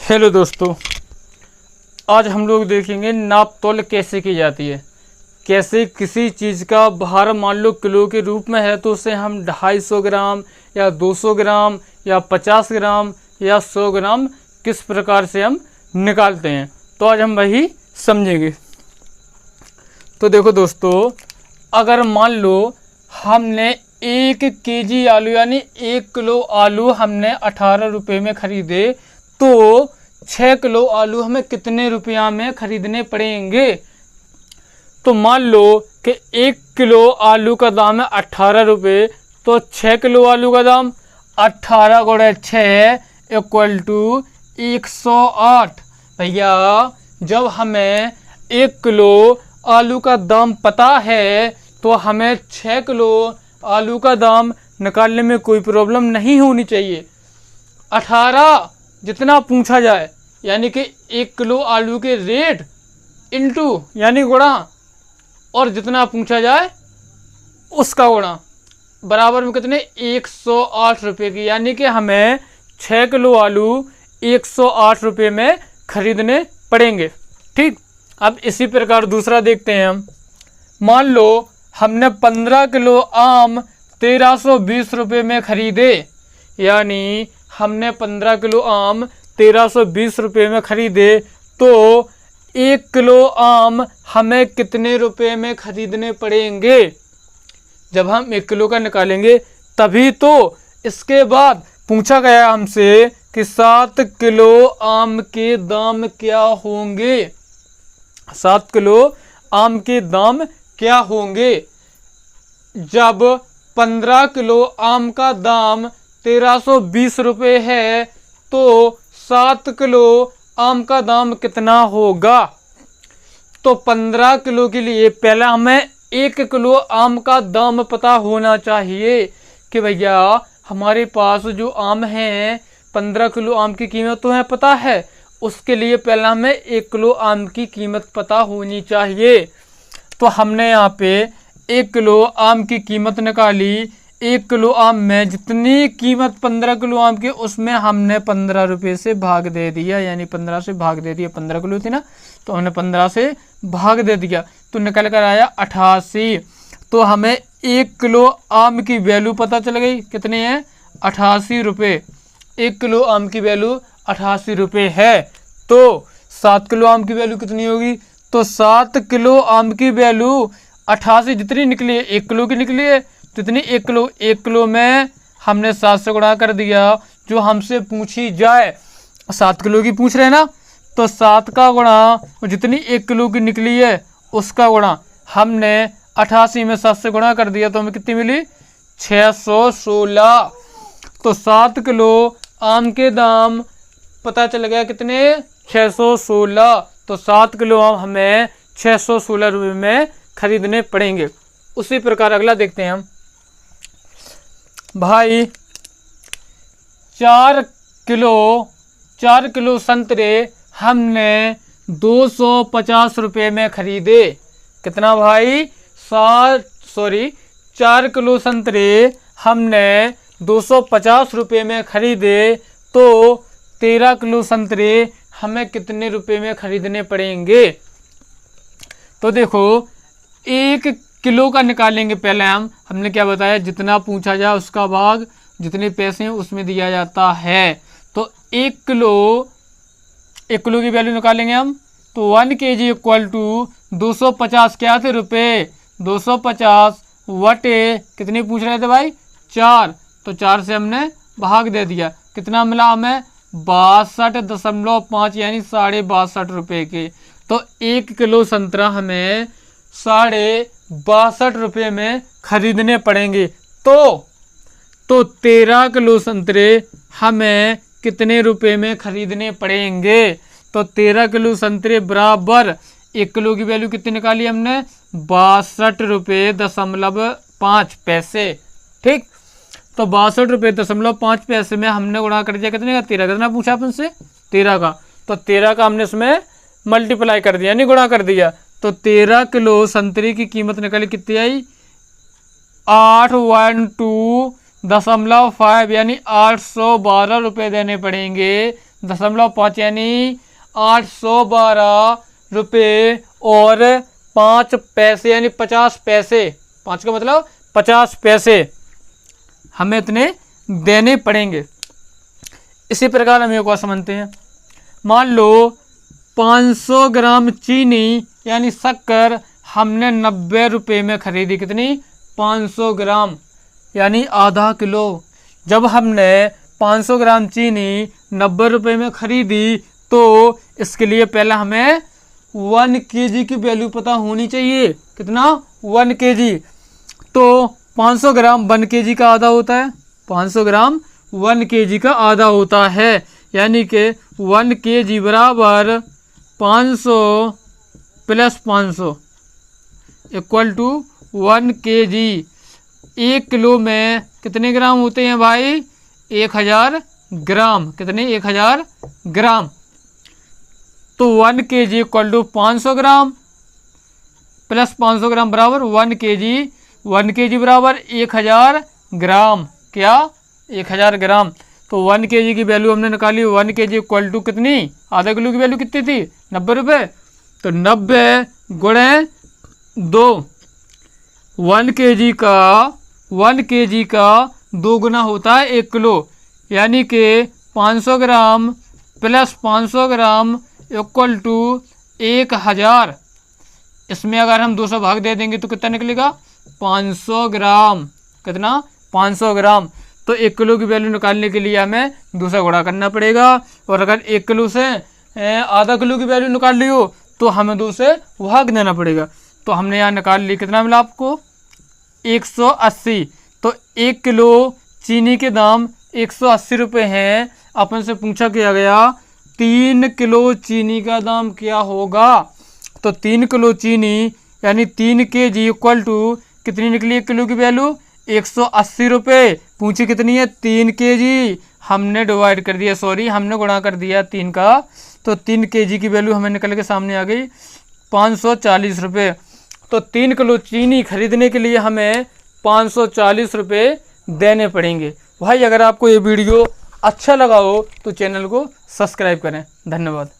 Hello दोस्तों, आज हम लोग देखेंगे नाप तोल कैसे की जाती है। कैसे किसी चीज़ का भार मान लो किलो के रूप में है तो उसे हम 250 ग्राम या 200 ग्राम या 50 ग्राम या 100 ग्राम किस प्रकार से हम निकालते हैं, तो आज हम वही समझेंगे। तो देखो दोस्तों, अगर मान लो हमने 1 केजी आलू यानी 1 किलो आलू हमने 18 रुपये में ख़रीदे, तो 6 किलो आलू हमें कितने रुपया में ख़रीदने पड़ेंगे। तो मान लो कि 1 किलो आलू का दाम है 18 रुपये, तो 6 किलो आलू का दाम 18 गुणे 6 इक्वल टू 108। भैया जब हमें 1 किलो आलू का दाम पता है तो हमें 6 किलो आलू का दाम निकालने में कोई प्रॉब्लम नहीं होनी चाहिए। 18 जितना पूछा जाए यानी कि 1 किलो आलू के रेट इंटू यानी गुणा, और जितना पूछा जाए उसका गुणा बराबर में कितने 108 रुपये की, यानी कि हमें 6 किलो आलू 108 रुपये में खरीदने पड़ेंगे। ठीक, अब इसी प्रकार दूसरा देखते हैं हम। मान लो हमने 15 किलो आम 1320 रुपये में खरीदे, यानी हमने 15 किलो आम 1320 रुपये में खरीदे, तो 1 किलो आम हमें कितने रुपए में खरीदने पड़ेंगे। जब हम 1 किलो का निकालेंगे तभी तो इसके बाद पूछा गया हमसे कि 7 किलो आम के दाम क्या होंगे। 7 किलो आम के दाम क्या होंगे। जब 15 किलो आम का दाम 1320 रुपये है तो 7 किलो आम का दाम कितना होगा। तो 15 किलो के लिए पहले हमें 1 किलो आम का दाम पता होना चाहिए कि भैया हमारे पास जो आम हैं 15 किलो आम की कीमत तो है पता है, उसके लिए पहले हमें 1 किलो आम की कीमत पता होनी चाहिए। तो हमने यहाँ पे 1 किलो आम की कीमत निकाली। 1 किलो आम में जितनी कीमत 15 किलो आम की उसमें हमने 15 रुपये से भाग दे दिया, यानी 15 से भाग दे दिया। 15 किलो थी ना तो हमने 15 से भाग दे दिया, तो निकल कर आया 88। तो हमें 1 किलो आम की वैल्यू पता चल गई, कितने हैं 88 रुपये। 1 किलो आम की वैल्यू 88 रुपये है, तो 7 किलो आम की वैल्यू कितनी होगी। तो 7 किलो आम की वैल्यू 88 जितनी निकली है 1 किलो की निकली है, जितनी 1 किलो में हमने 7 से गुणा कर दिया। जो हमसे पूछी जाए 7 किलो की पूछ रहे हैं ना, तो 7 का गुणा जितनी 1 किलो की निकली है उसका गुणा हमने 88 में 7 से गुणा कर दिया, तो हमें कितनी मिली 616। तो 7 किलो आम के दाम पता चल गया कितने 616। तो 7 किलो आम हमें 616 रुपये में खरीदने पड़ेंगे। उसी प्रकार अगला देखते हैं हम। भाई 4 किलो संतरे हमने 250 रुपये में खरीदे। कितना भाई 4 किलो संतरे हमने 250 रुपये में खरीदे, तो 13 किलो संतरे हमें कितने रुपये में खरीदने पड़ेंगे। तो देखो 1 किलो का निकालेंगे पहले हमने क्या बताया, जितना पूछा जाए उसका भाग जितने पैसे हैं उसमें दिया जाता है। तो 1 किलो की वैल्यू निकालेंगे हम, तो 1 kg इक्वल टू 250 क्या थे रुपये, 250 वटे कितनी पूछ रहे थे भाई 4, तो 4 से हमने भाग दे दिया। कितना मिला हमें 62.5 यानी 62.5 रुपये के। तो 1 किलो संतरा हमें 62.5 रुपये में खरीदने पड़ेंगे। तो 13 किलो संतरे हमें कितने रुपए में खरीदने पड़ेंगे। तो 13 किलो संतरे बराबर 1 किलो की वैल्यू कितनी निकाली हमने 62.5 रुपये। ठीक, तो 62.5 रुपये में हमने गुणा कर दिया कितने का 13, कितना पूछा आपसे 13 का, तो 13 का हमने इसमें मल्टीप्लाई कर दिया यानी गुणा कर दिया। तो 13 किलो संतरे की कीमत निकली कितनी आई 812.5 यानी 812 रुपये देने पड़ेंगे 0.5 यानी 812 रुपये और 5 पैसे यानी 50 पैसे। 5 का मतलब 50 पैसे हमें इतने देने पड़ेंगे। इसी प्रकार हम एक और समझते हैं। मान लो 500 ग्राम चीनी यानी शक्कर हमने 90 रुपये में खरीदी। कितनी? 500 ग्राम यानी आधा किलो। जब हमने 500 ग्राम चीनी 90 रुपये में खरीदी तो इसके लिए पहले हमें 1 kg की वैल्यू पता होनी चाहिए। कितना? 1 kg। तो 500 ग्राम 1 kg का आधा होता है। 500 ग्राम 1 kg का आधा होता है, यानी कि 1 kg बराबर 500 plus 500 equal to 1 kg। 1 kilo में कितने ग्राम होते हैं भाई? 1000 ग्राम। कितने? 1000 ग्राम। तो 1 kg equal to 500 gram plus 500 gram बराबर 1 kg। 1 kg बराबर 1000 ग्राम। क्या? 1000 ग्राम। तो 1 kg की वैल्यू हमने निकाली। 1 kg इक्वल टू कितनी? आधा किलो की वैल्यू कितनी थी? 90 रुपये। तो 90 गुणे 2। 1 kg का 2 गुना होता है 1 किलो, यानी कि 500 gram plus 500 gram equal to 1000। इसमें अगर हम 200 भाग दे देंगे तो कितना निकलेगा? 500 ग्राम। कितना? 500 ग्राम। तो 1 किलो की वैल्यू निकालने के लिए हमें 200 गुणा करना पड़ेगा। और अगर 1 किलो से आधा किलो की वैल्यू निकाल ली हो तो हमें 2 से भाग देना पड़ेगा। तो हमने यहाँ निकाल ली। कितना मिला आपको? 180। तो 1 किलो चीनी के दाम 180 रुपये हैं। अपन से पूछा किया गया 3 किलो चीनी का दाम क्या होगा? तो 3 किलो चीनी यानी 3 kg इक्वल टू कितनी निकली? 1 किलो की वैल्यू 180 रुपये। पूछी कितनी है? 3 kg। हमने डिवाइड कर दिया, हमने गुणा कर दिया 3 का। तो 3 kg की वैल्यू हमें निकल के सामने आ गई 540 रुपये। तो 3 किलो चीनी खरीदने के लिए हमें 540 रुपये देने पड़ेंगे। भाई अगर आपको ये वीडियो अच्छा लगा हो तो चैनल को सब्सक्राइब करें। धन्यवाद।